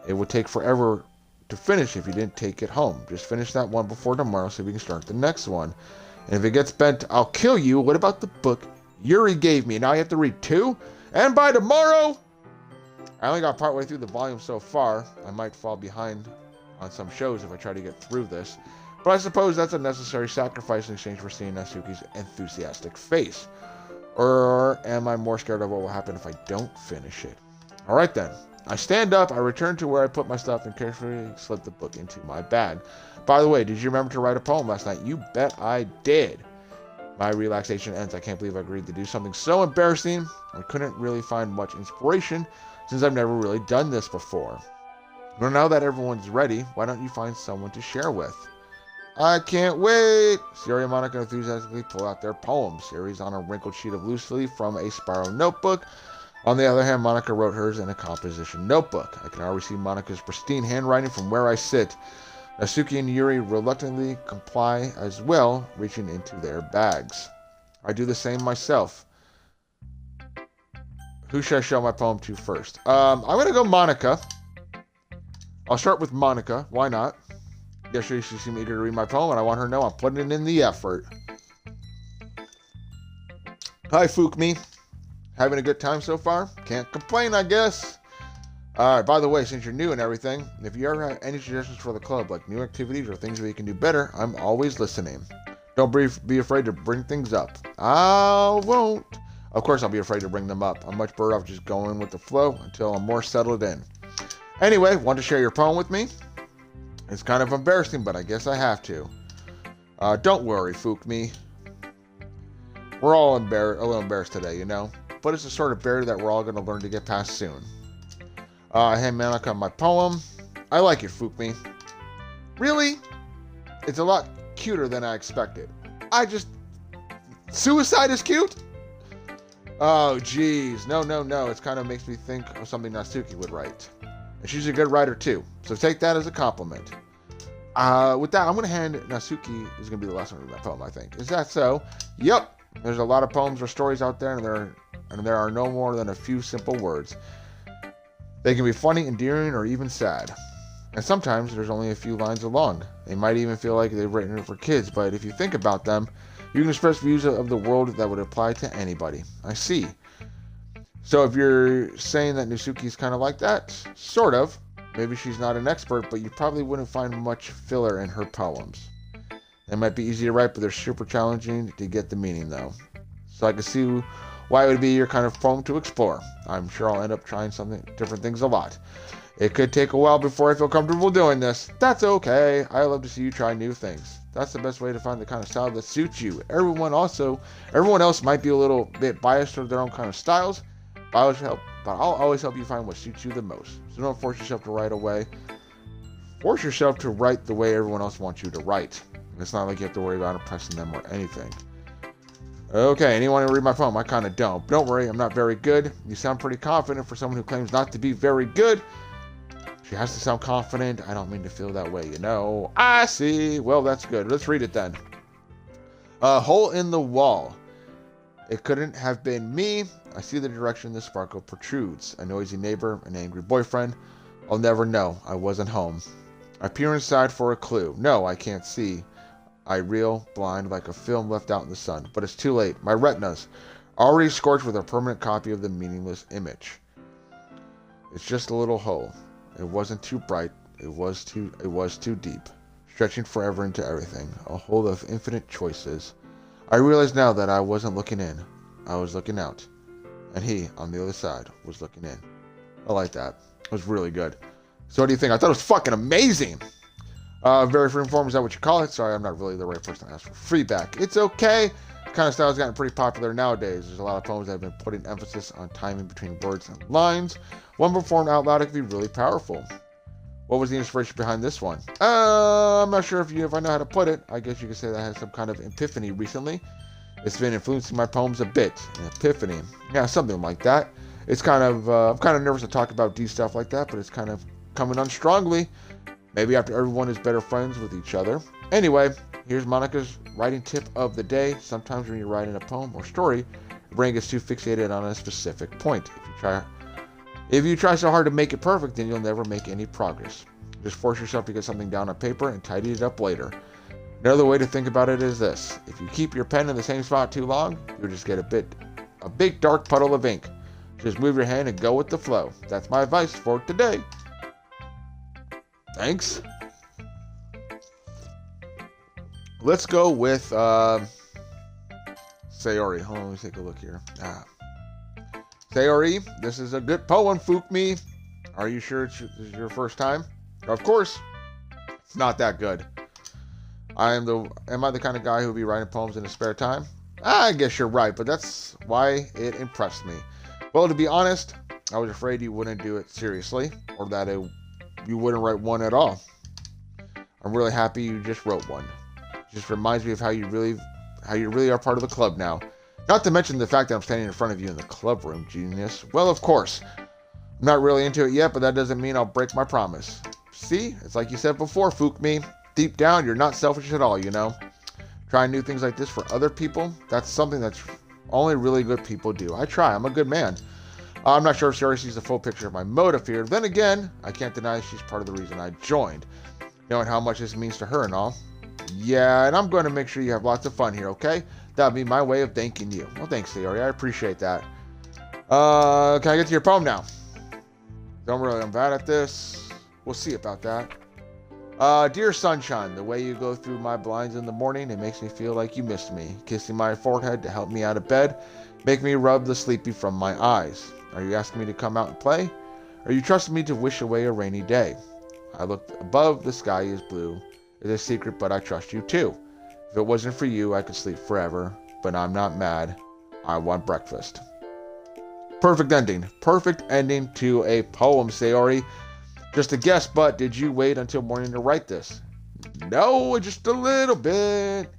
It would take forever to finish if you didn't take it home. Just finish that one before tomorrow so we can start the next one. And if it gets bent, I'll kill you. What about the book Yuri gave me? Now I have to read 2? And by tomorrow? I only got partway through the volume so far. I might fall behind on some shows if I try to get through this. But I suppose that's a necessary sacrifice in exchange for seeing Natsuki's enthusiastic face. Or am I more scared of what will happen if I don't finish it? Alright then. I stand up, I return to where I put my stuff and carefully slip the book into my bag. By the way, did you remember to write a poem last night? You bet I did. My relaxation ends. I can't believe I agreed to do something so embarrassing. I couldn't really find much inspiration since I've never really done this before. But now that everyone's ready, why don't you find someone to share with? I can't wait! Sayori and Monika enthusiastically pull out their poems. Sayori's on a wrinkled sheet of loose leaf from a spiral notebook. On the other hand, Monika wrote hers in a composition notebook. I can already see Monika's pristine handwriting from where I sit. Natsuki and Yuri reluctantly comply as well, reaching into their bags. I do the same myself. Who should I show my poem to first? I'm going to go Monika. I'll start with Monika. Why not? Yesterday she seemed eager to read my poem, and I want her to know I'm putting in the effort. Hi, Fukmi. Having a good time so far? Can't complain, I guess. Alright, by the way, since you're new and everything, if you ever have any suggestions for the club, like new activities or things where you can do better, I'm always listening. Don't be afraid to bring things up. I won't. Of course I'll be afraid to bring them up. I'm much better off just going with the flow until I'm more settled in. Anyway, want to share your poem with me? It's kind of embarrassing, but I guess I have to. Don't worry, Fukmi. We're all a little embarrassed today, you know? But it's the sort of barrier that we're all going to learn to get past soon. I hand Monika my poem. I like it, Fukmi. Really? It's a lot cuter than I expected. Suicide is cute? Oh, jeez. No. It kind of makes me think of something Natsuki would write. And she's a good writer, too. So take that as a compliment. With that, I'm going to hand Natsuki is going to be the last one to read my poem, I think. Is that so? Yep. There's a lot of poems or stories out there, and there are no more than a few simple words. They can be funny, endearing, or even sad. And sometimes there's only a few lines long. They might even feel like they've written it for kids, but if you think about them, you can express views of the world that would apply to anybody. I see. So if you're saying that Natsuki's kind of like that, sort of. Maybe she's not an expert, but you probably wouldn't find much filler in her poems. They might be easy to write, but they're super challenging to get the meaning, though. So I can see why it would be your kind of poem to explore. I'm sure I'll end up trying different things a lot. It could take a while before I feel comfortable doing this. That's okay. I love to see you try new things. That's the best way to find the kind of style that suits you. Everyone else might be a little bit biased toward their own kind of styles, but I'll always help you find what suits you the most. So don't force yourself to write away. Force yourself to write the way everyone else wants you to write. It's not like you have to worry about impressing them or anything. Okay, anyone to read my poem? I kind of don't. Don't worry, I'm not very good. You sound pretty confident for someone who claims not to be very good. She has to sound confident. I don't mean to feel that way, you know. I see. Well, that's good. Let's read it then. A hole in the wall. It couldn't have been me. I see the direction the sparkle protrudes. A noisy neighbor, an angry boyfriend. I'll never know. I wasn't home. I peer inside for a clue. No, I can't see. I reel, blind, like a film left out in the sun. But it's too late. My retinas, already scorched with a permanent copy of the meaningless image. It's just a little hole. It wasn't too bright. It was too deep. Stretching forever into everything. A hole of infinite choices. I realized now that I wasn't looking in. I was looking out. And he, on the other side, was looking in. I like that. It was really good. So what do you think? I thought it was fucking amazing. Very free form, is that what you call it? Sorry, I'm not really the right person to ask for feedback. It's okay. The kind of style has gotten pretty popular nowadays. There's a lot of poems that have been putting emphasis on timing between words and lines. One performed out loud, it could be really powerful. What was the inspiration behind this one? I'm not sure if I know how to put it. I guess you could say that I had some kind of epiphany recently. It's been influencing my poems a bit. An epiphany. Yeah, something like that. It's kind of, I'm kind of nervous to talk about deep stuff like that, but it's kind of coming on strongly. Maybe after everyone is better friends with each other. Anyway, here's Monika's writing tip of the day. Sometimes when you're writing a poem or story, your brain gets too fixated on a specific point. If you try so hard to make it perfect, then you'll never make any progress. Just force yourself to get something down on paper and tidy it up later. Another way to think about it is this. If you keep your pen in the same spot too long, you'll just get a big dark puddle of ink. Just move your hand and go with the flow. That's my advice for today. Thanks. Let's go with Sayori. Hold on, let me take a look here. Sayori, this is a good poem, Fukmi. Are you sure this is your first time? Of course. It's not that good. Am I the kind of guy who would be writing poems in his spare time? I guess you're right, but that's why it impressed me. Well, to be honest, I was afraid you wouldn't do it seriously, or that you wouldn't write one at all. I'm really happy you just wrote one. It just reminds me of how you really are part of the club now. Not to mention the fact that I'm standing in front of you in the club room, genius. Well, of course. I'm not really into it yet, but that doesn't mean I'll break my promise. See? It's like you said before, Fukmi. Deep down, you're not selfish at all, you know? Trying new things like this for other people, that's something that's only really good people do. I try. I'm a good man. I'm not sure if Sayori sees the full picture of my motive here. Then again, I can't deny she's part of the reason I joined. Knowing how much this means to her and all. Yeah, and I'm going to make sure you have lots of fun here, okay? That'll be my way of thanking you. Well, thanks, Sayori. I appreciate that. Can I get to your poem now? Don't worry, I'm bad at this. We'll see about that. Dear sunshine, the way you go through my blinds in the morning, it makes me feel like you missed me. Kissing my forehead to help me out of bed, make me rub the sleepy from my eyes. Are you asking me to come out and play? Are you trusting me to wish away a rainy day? I looked above, the sky is blue. It's a secret, but I trust you too. If it wasn't for you, I could sleep forever, but I'm not mad. I want breakfast. Perfect ending. Perfect ending to a poem, Sayori. Just a guess, but did you wait until morning to write this? No, just a little bit.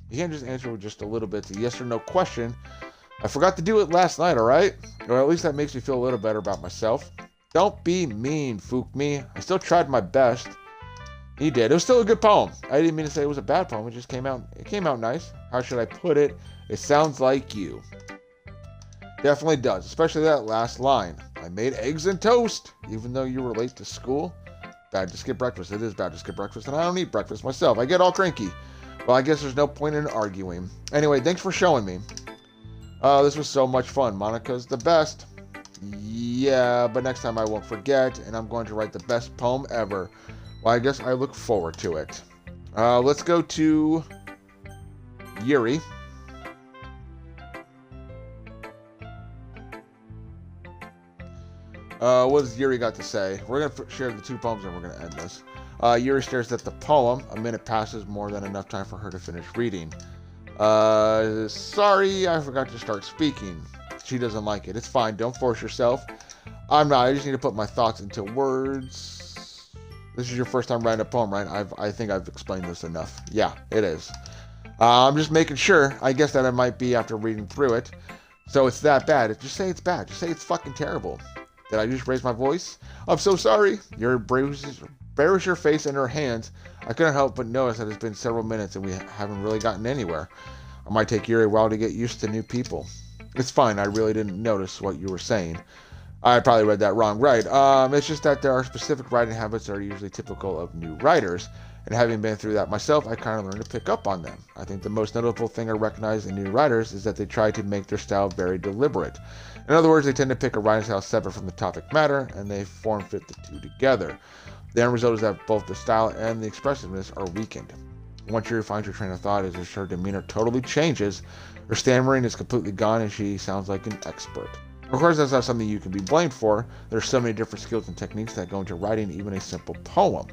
You can't just answer with just a little bit. It's a yes or no question. I forgot to do it last night, alright? Or at least that makes me feel a little better about myself. Don't be mean, Fukmi. I still tried my best. He did. It was still a good poem. I didn't mean to say it was a bad poem. It just came out nice. How should I put it? It sounds like you. Definitely does, especially that last line. I made eggs and toast, even though you were late to school. Bad to skip breakfast. It is bad to skip breakfast, and I don't eat breakfast myself. I get all cranky. Well, I guess there's no point in arguing. Anyway, thanks for showing me. This was so much fun. Monika's the best. Yeah, but next time I won't forget, and I'm going to write the best poem ever. Well, I guess I look forward to it. Let's go to Yuri. What has Yuri got to say? We're going to share the two poems and we're going to end this. Yuri stares at the poem. A minute passes, more than enough time for her to finish reading. Sorry, I forgot to start speaking. She doesn't like it. It's fine. Don't force yourself. I'm not. I just need to put my thoughts into words. This is your first time writing a poem, right? I think I've explained this enough. Yeah, it is. I'm just making sure. I guess that it might be after reading through it. So it's that bad. Just say it's bad. Just say it's fucking terrible. Did I just raise my voice? I'm so sorry. Yuri buries her face in her hands. I couldn't help but notice that it's been several minutes and we haven't really gotten anywhere. It might take Yuri a while to get used to new people. It's fine. I really didn't notice what you were saying. I probably read that wrong. Right. It's just that there are specific writing habits that are usually typical of new writers. And having been through that myself, I kind of learned to pick up on them. I think the most notable thing I recognize in new writers is that they try to make their style very deliberate. In other words, they tend to pick a writing style separate from the topic matter, and they form fit the two together. The end result is that both the style and the expressiveness are weakened. Once Yuri finds her train of thought, as her demeanor totally changes, her stammering is completely gone, and she sounds like an expert. Of course, that's not something you can be blamed for. There's so many different skills and techniques that go into writing even a simple poem.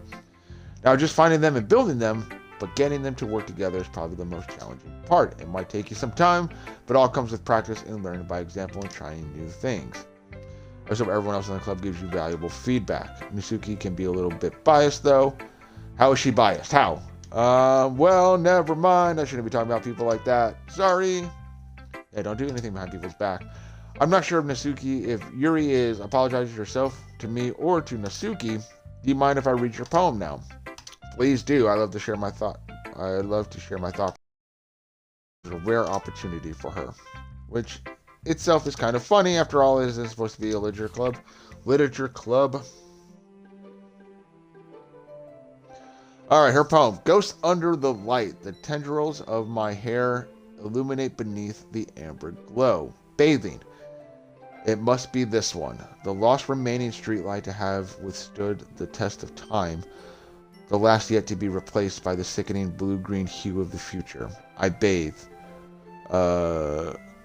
Now, just finding them and building them, but getting them to work together is probably the most challenging part. It might take you some time, but all comes with practice and learning by example and trying new things. I hope everyone else in the club gives you valuable feedback. Natsuki can be a little bit biased, though. How is she biased? How? Well, never mind. I shouldn't be talking about people like that. Sorry. Yeah, don't do anything behind people's back. I'm not sure if Yuri is apologizing to herself, to me, or to Natsuki. Do you mind if I read your poem now? Please do. I love to share my thought. It's a rare opportunity for her, which itself is kind of funny. After all, it is supposed to be a literature club. All right, her poem. Ghost under the light. The tendrils of my hair illuminate beneath the amber glow. Bathing. It must be this one. The lost remaining streetlight to have withstood the test of time. The last yet to be replaced by the sickening blue-green hue of the future. I bathe.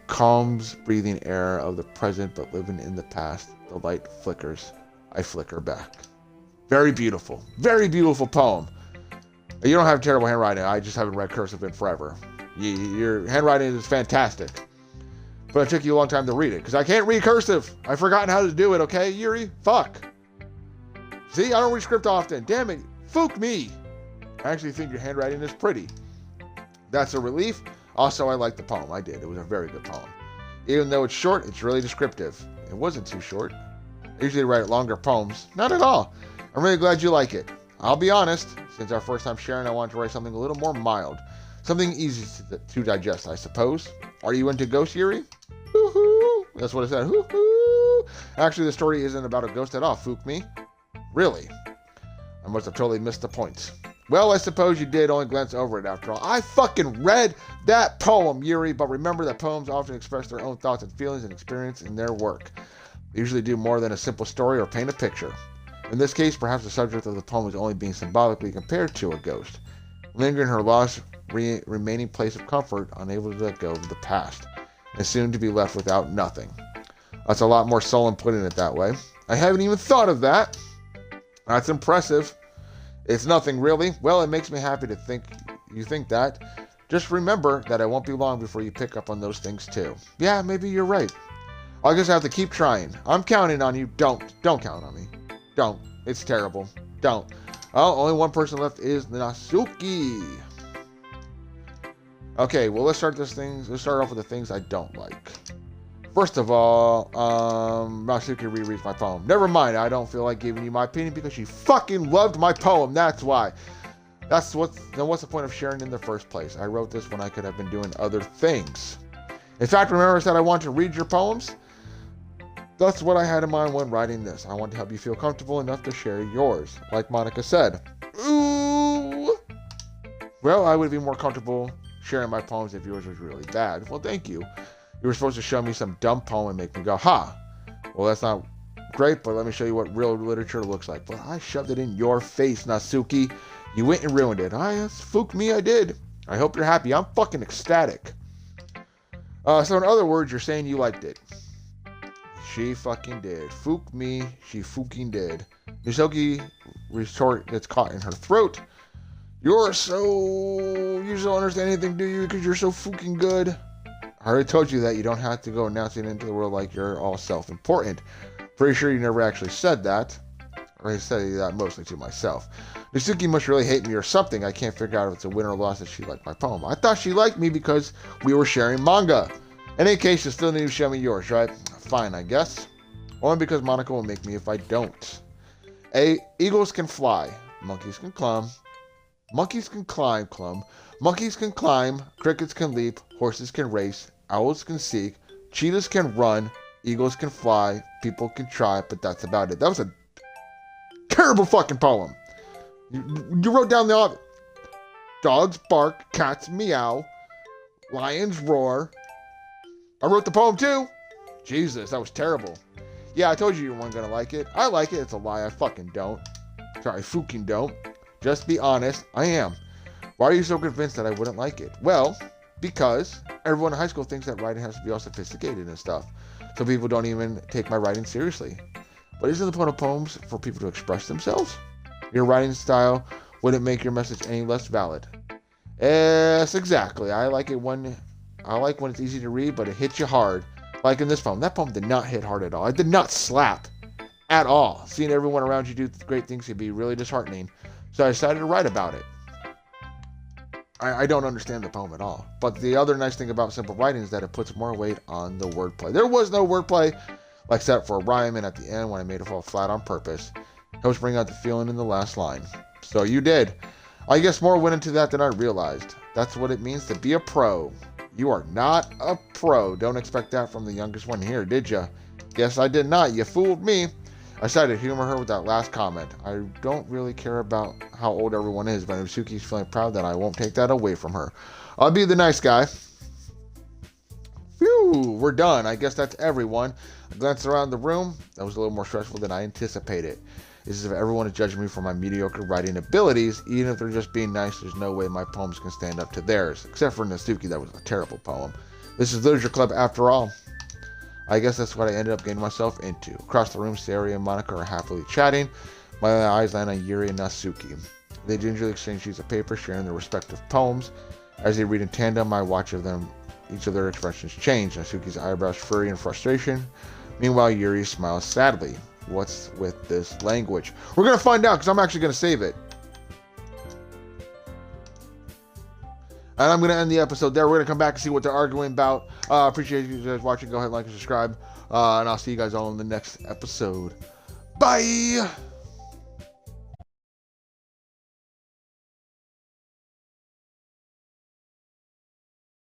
Calms breathing air of the present but living in the past. The light flickers. I flicker back. Very beautiful. Very beautiful poem. You don't have terrible handwriting. I just haven't read cursive in forever. Your handwriting is fantastic. But it took you a long time to read it. Because I can't read cursive. I've forgotten how to do it, okay, Yuri? Fuck. See, I don't read script often. Damn it. Fook me. I actually think your handwriting is pretty. That's a relief. Also, I like the poem. I did. It was a very good poem. Even though it's short, it's really descriptive. It wasn't too short. I usually write longer poems. Not at all. I'm really glad you like it. I'll be honest. Since our first time sharing, I wanted to write something a little more mild. Something easy to digest, I suppose. Are you into ghosts, Yuri? Hoo-hoo. That's what it said. Hoo-hoo. Actually, the story isn't about a ghost at all. Fook me. Really? I must have totally missed the point. Well, I suppose you did only glance over it after all. I fucking read that poem, Yuri, but remember that poems often express their own thoughts and feelings and experience in their work. They usually do more than a simple story or paint a picture. In this case, perhaps the subject of the poem is only being symbolically compared to a ghost, lingering her lost remaining place of comfort, unable to let go of the past, and soon to be left without nothing. That's a lot more soul in putting it that way. I haven't even thought of that. That's impressive. It's nothing really. Well, it makes me happy to think you think that. Just remember that it won't be long before you pick up on those things too. Yeah, maybe you're right. I'll just have to keep trying. I'm counting on you. Don't count on me. Don't. It's terrible. Don't. Oh, only one person left is Natsuki. Okay, well, let's start off with the things I don't like. First of all, Natsuki rereads my poem. Never mind, I don't feel like giving you my opinion because she fucking loved my poem. That's why. Then what's the point of sharing in the first place? I wrote this when I could have been doing other things. In fact, remember I said I wanted to read your poems? That's what I had in mind when writing this. I want to help you feel comfortable enough to share yours. Like Monika said. Ooh. Well, I would be more comfortable sharing my poems if yours was really bad. Well, thank you. You were supposed to show me some dumb poem and make me go, ha. Well, that's not great, but let me show you what real literature looks like. But I shoved it in your face, Natsuki. You went and ruined it. Fook me, I did. I hope you're happy. I'm fucking ecstatic. So in other words, you're saying you liked it. She fucking did. Fook me, she fucking did. Natsuki retort gets caught in her throat. You just don't understand anything, do you? Because you're so fucking good. I already told you that you don't have to go announcing it into the world like you're all self-important. Pretty sure you never actually said that. Or I said that mostly to myself. Natsuki must really hate me or something. I can't figure out if it's a win or loss that she liked my poem. I thought she liked me because we were sharing manga. In any case, you still need to show me yours, right? Fine, I guess. Only because Monika will make me if I don't. Eagles can fly. Monkeys can climb. Monkeys can climb. Monkeys can climb. Crickets can leap. Horses can race. Owls can seek. Cheetahs can run. Eagles can fly. People can try, but that's about it. That was a terrible fucking poem. You wrote down the dogs bark, cats meow, lions roar. I wrote the poem too. Jesus, that was terrible. Yeah, I told you weren't gonna like it. I like it. It's a lie. I fucking don't. Sorry, fucking don't. Just be honest. I am. Why are you so convinced that I wouldn't like it? Well, because everyone in high school thinks that writing has to be all sophisticated and stuff. So people don't even take my writing seriously. But isn't the point of poems for people to express themselves? Your writing style wouldn't make your message any less valid. Yes, exactly. I like when it's easy to read, but it hits you hard. Like in this poem. That poem did not hit hard at all. It did not slap at all. Seeing everyone around you do great things can be really disheartening. So I decided to write about it. I don't understand the poem at all. But the other nice thing about simple writing is that it puts more weight on the wordplay. There was no wordplay, except for a rhyme, and at the end when I made it fall flat on purpose. Helps bring out the feeling in the last line. So you did. I guess more went into that than I realized. That's what it means to be a pro. You are not a pro. Don't expect that from the youngest one here, did ya? Guess I did not. You fooled me. I decided to humor her with that last comment. I don't really care about how old everyone is, but Natsuki's feeling proud that I won't take that away from her. I'll be the nice guy. Phew, we're done. I guess that's everyone. I glanced around the room. That was a little more stressful than I anticipated. It's as if everyone is judging me for my mediocre writing abilities. Even if they're just being nice, there's no way my poems can stand up to theirs. Except for Natsuki, that was a terrible poem. This is Literature Club after all. I guess that's what I ended up getting myself into. Across the room, Sayori and Monika are happily chatting. My eyes land on Yuri and Natsuki. They gingerly exchange sheets of paper, sharing their respective poems. As they read in tandem, I watch each of their expressions change. Natsuki's eyebrows furry in frustration. Meanwhile, Yuri smiles sadly. What's with this language? We're going to find out because I'm actually going to save it. And I'm going to end the episode there. We're going to come back and see what they're arguing about. Appreciate you guys watching. Go ahead, like, and subscribe. And I'll see you guys all in the next episode. Bye!